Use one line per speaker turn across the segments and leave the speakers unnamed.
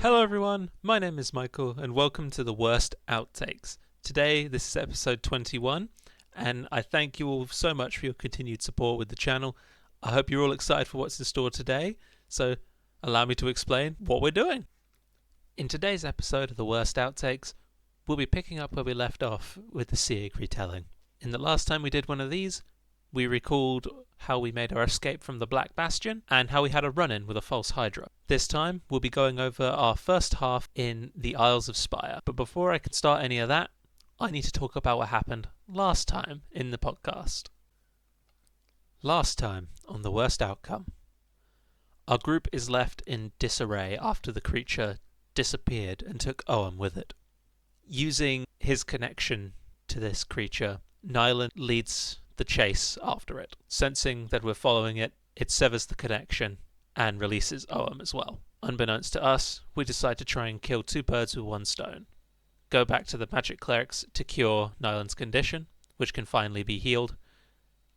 Hello everyone, my name is Michael and welcome to the Worst Outtakes. Today this is episode 21 and I thank you all so much for your continued support with the channel. I hope you're all excited for what's in store today, so allow me to explain what we're doing. In today's episode of the Worst Outtakes, we'll be picking up where we left off with the Sieg retelling. In the last time we did one of these, we recalled how we made our escape from the Black Bastion and how we had a run-in with a false Hydra. This time, we'll be going over our first half in the Isles of Spire. But before I can start any of that, I need to talk about what happened last time in the podcast. Last time on The Worst Outcome, our group is left in disarray after the creature disappeared and took Owen with it. Using his connection to this creature, Nyland leads the chase after it. Sensing that we're following it, it severs the connection and releases Owen as well. Unbeknownst to us, we decide to try and kill two birds with one stone. Go back to the magic clerics to cure Nyland's condition, which can finally be healed,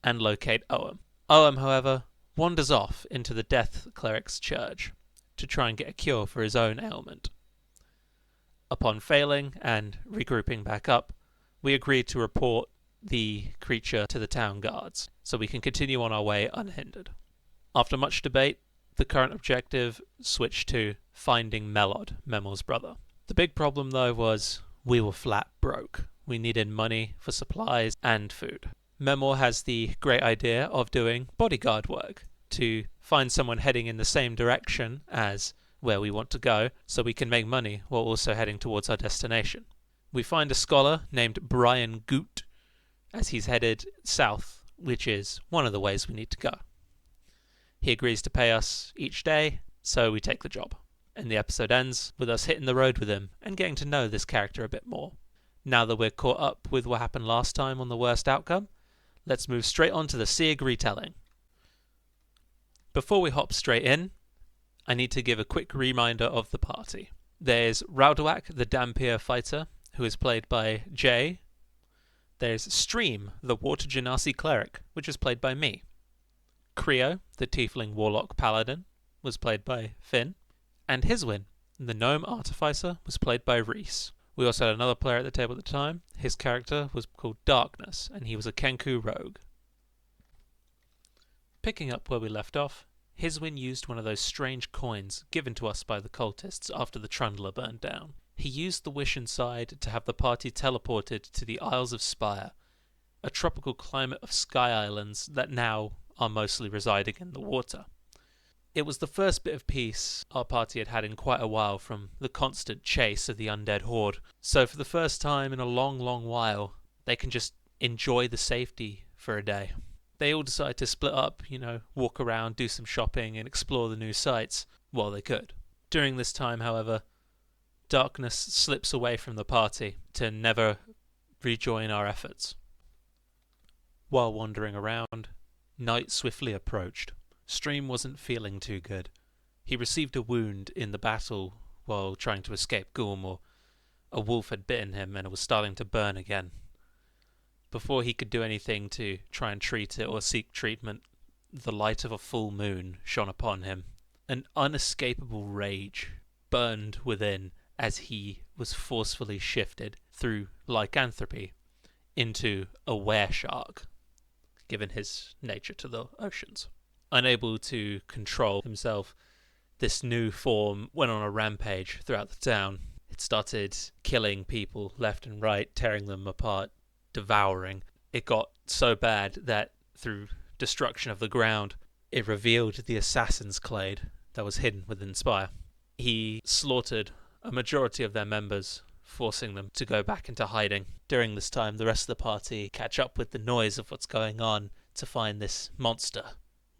and locate Owen. Owen, however, wanders off into the death cleric's church to try and get a cure for his own ailment. Upon failing and regrouping back up, we agreed to report the creature to the town guards, so we can continue on our way unhindered. After much debate, the current objective switched to finding Melod, Memor's brother. The big problem though was we were flat broke. We needed money for supplies and food. Memor has the great idea of doing bodyguard work to find someone heading in the same direction as where we want to go, so we can make money while also heading towards our destination. We find a scholar named Brian Goot as he's headed south, which is one of the ways we need to go. He agrees to pay us each day, so we take the job. And the episode ends with us hitting the road with him and getting to know this character a bit more. Now that we're caught up with what happened last time on The Worst Outcome, let's move straight on to the Sieg retelling. Before we hop straight in, I need to give a quick reminder of the party. There's Raudoak, the Dampier fighter, who is played by Jay. There's Stream, the Water Genasi cleric, which is played by me. Creo, the Tiefling Warlock Paladin, was played by Finn. And Hiswin, the Gnome Artificer, was played by Reese. We also had another player at the table at the time. His character was called Darkness, and he was a Kenku rogue. Picking up where we left off, Hiswin used one of those strange coins given to us by the cultists after the Trundler burned down. He used the wish inside to have the party teleported to the Isles of Spire, a tropical climate of sky islands that now are mostly residing in the water. It was the first bit of peace our party had had in quite a while from the constant chase of the undead horde, so for the first time in a long, long while, they can just enjoy the safety for a day. They all decide to split up, walk around, do some shopping, and explore the new sites while they could. During this time, however, Darkness slips away from the party to never rejoin our efforts. While wandering around, night swiftly approached. Stream wasn't feeling too good. He received a wound in the battle while trying to escape Gulmore. A wolf had bitten him and it was starting to burn again. Before he could do anything to try and treat it or seek treatment, the light of a full moon shone upon him. An unescapable rage burned within as he was forcefully shifted through lycanthropy into a were-shark, given his nature to the oceans. Unable to control himself, this new form went on a rampage throughout the town. It started killing people left and right, tearing them apart, devouring. It got so bad that through destruction of the ground, it revealed the assassin's clade that was hidden within Spire. He slaughtered a majority of their members, forcing them to go back into hiding. During this time, the rest of the party catch up with the noise of what's going on to find this monster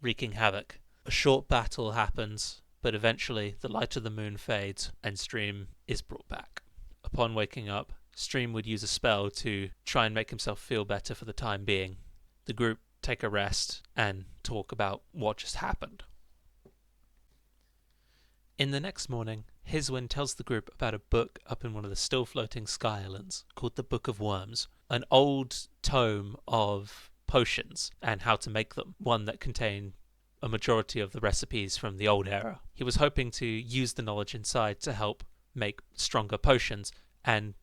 wreaking havoc. A short battle happens, but eventually the light of the moon fades and Stream is brought back. Upon waking up, Stream would use a spell to try and make himself feel better for the time being. The group take a rest and talk about what just happened. In the next morning, Hiswin tells the group about a book up in one of the still floating sky islands called the Book of Worms, an old tome of potions and how to make them, one that contained a majority of the recipes from the old era. He was hoping to use the knowledge inside to help make stronger potions, and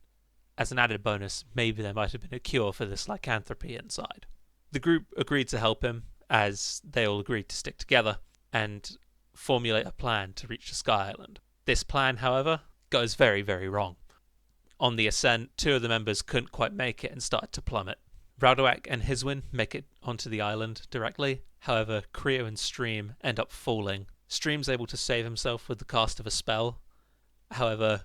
as an added bonus, maybe there might have been a cure for this lycanthropy inside. The group agreed to help him, as they all agreed to stick together and formulate a plan to reach the Sky Island. This plan, however, goes very, very wrong. On the ascent, 2 of the members couldn't quite make it and started to plummet. Raudoak and Hiswin make it onto the island directly. However, Creo and Stream end up falling. Stream's able to save himself with the cast of a spell. However,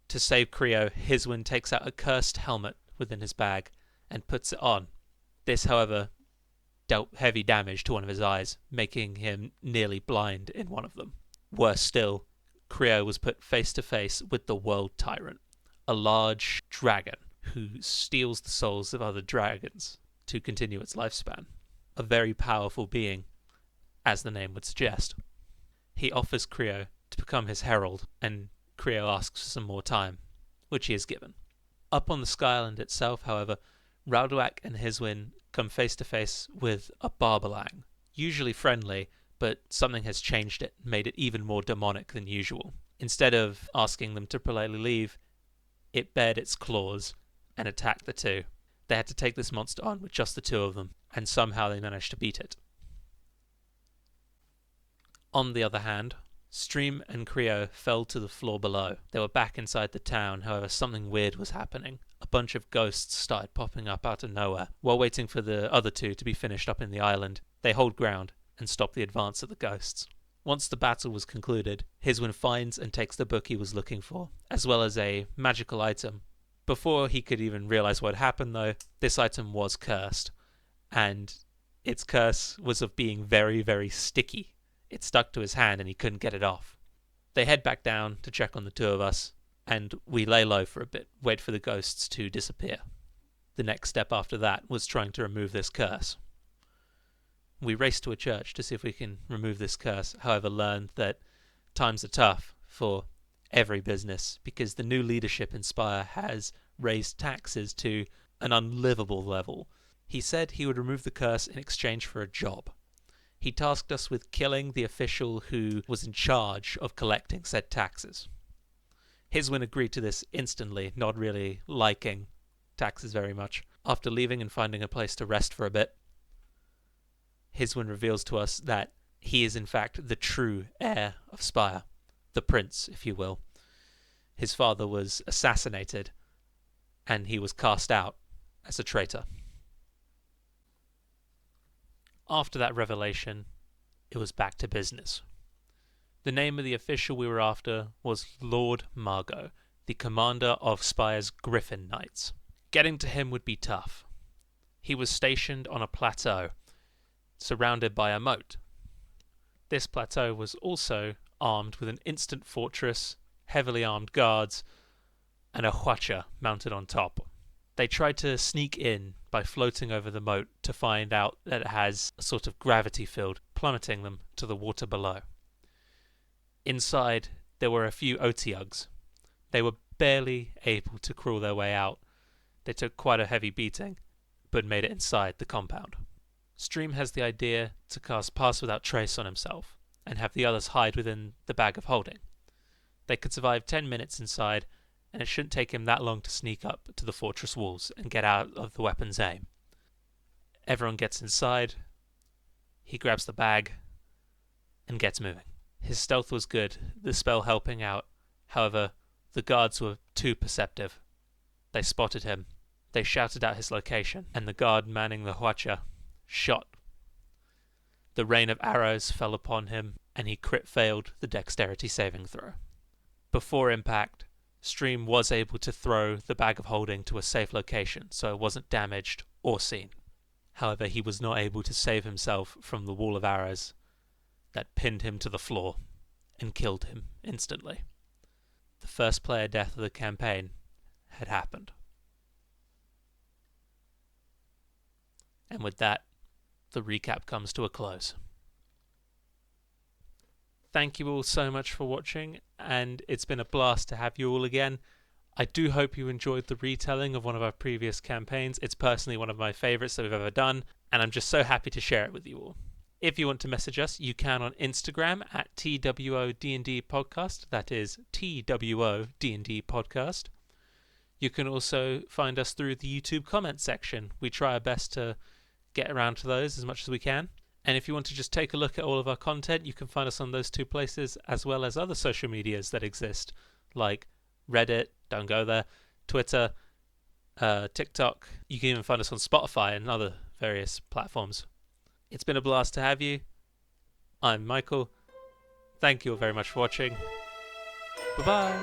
to save Creo, Hiswin takes out a cursed helmet within his bag and puts it on. This, however, dealt heavy damage to one of his eyes, making him nearly blind in one of them. Worse still, Creo was put face to face with the World Tyrant, a large dragon who steals the souls of other dragons to continue its lifespan. A very powerful being, as the name would suggest. He offers Creo to become his herald, and Creo asks for some more time, which he is given. Up on the Sky Island itself, however, Raudoak and Hiswin come face to face with a Barbalang, usually friendly, but something has changed it, made it even more demonic than usual. Instead of asking them to politely leave, it bared its claws and attacked the 2. They had to take this monster on with just the 2 of them, and somehow they managed to beat it. On the other hand, Stream and Creo fell to the floor below. They were back inside the town, however something weird was happening. A bunch of ghosts started popping up out of nowhere. While waiting for the other 2 to be finished up in the island, they hold ground and stop the advance of the ghosts. Once the battle was concluded, Hiswin finds and takes the book he was looking for, as well as a magical item. Before he could even realize what happened though, this item was cursed, and its curse was of being very, very sticky. It stuck to his hand and he couldn't get it off. They head back down to check on the 2 of us, and we lay low for a bit, wait for the ghosts to disappear. The next step after that was trying to remove this curse. We raced to a church to see if we can remove this curse, however learned that times are tough for every business because the new leadership in Spire has raised taxes to an unlivable level. He said he would remove the curse in exchange for a job. He tasked us with killing the official who was in charge of collecting said taxes. Hiswin agreed to this instantly, not really liking taxes very much. After leaving and finding a place to rest for a bit, Hiswin reveals to us that he is in fact the true heir of Spire, the prince, if you will. His father was assassinated, and he was cast out as a traitor. After that revelation, it was back to business. The name of the official we were after was Lord Margot, the commander of Spire's Griffin Knights. Getting to him would be tough. He was stationed on a plateau, surrounded by a moat. This plateau was also armed with an instant fortress, heavily armed guards, and a huacha mounted on top. They tried to sneak in by floating over the moat to find out that it has a sort of gravity field, plummeting them to the water below. Inside, there were a few Otyugs. They were barely able to crawl their way out. They took quite a heavy beating, but made it inside the compound. Stream has the idea to cast Pass Without Trace on himself, and have the others hide within the bag of holding. They could survive 10 minutes inside, and it shouldn't take him that long to sneak up to the fortress walls and get out of the weapon's aim. Everyone gets inside, he grabs the bag, and gets moving. His stealth was good, the spell helping out. However, the guards were too perceptive. They spotted him. They shouted out his location, and the guard manning the huacha shot. The rain of arrows fell upon him, and he crit failed the dexterity saving throw. Before impact, Stream was able to throw the bag of holding to a safe location, so it wasn't damaged or seen. However, he was not able to save himself from the wall of arrows that pinned him to the floor and killed him instantly. The first player death of the campaign had happened. And with that, the recap comes to a close. Thank you all so much for watching, and it's been a blast to have you all again. I do hope you enjoyed the retelling of one of our previous campaigns. It's personally one of my favourites that we've ever done, and I'm just so happy to share it with you all. If you want to message us, you can on Instagram at TWODNDpodcast. That is TWODNDpodcast. You can also find us through the YouTube comment section. We try our best to get around to those as much as we can. And if you want to just take a look at all of our content, you can find us on those two places, as well as other social medias that exist, like Reddit, don't go there, Twitter, TikTok. You can even find us on Spotify and other various platforms. It's been a blast to have you. I'm Michael. Thank you all very much for watching. Bye-bye.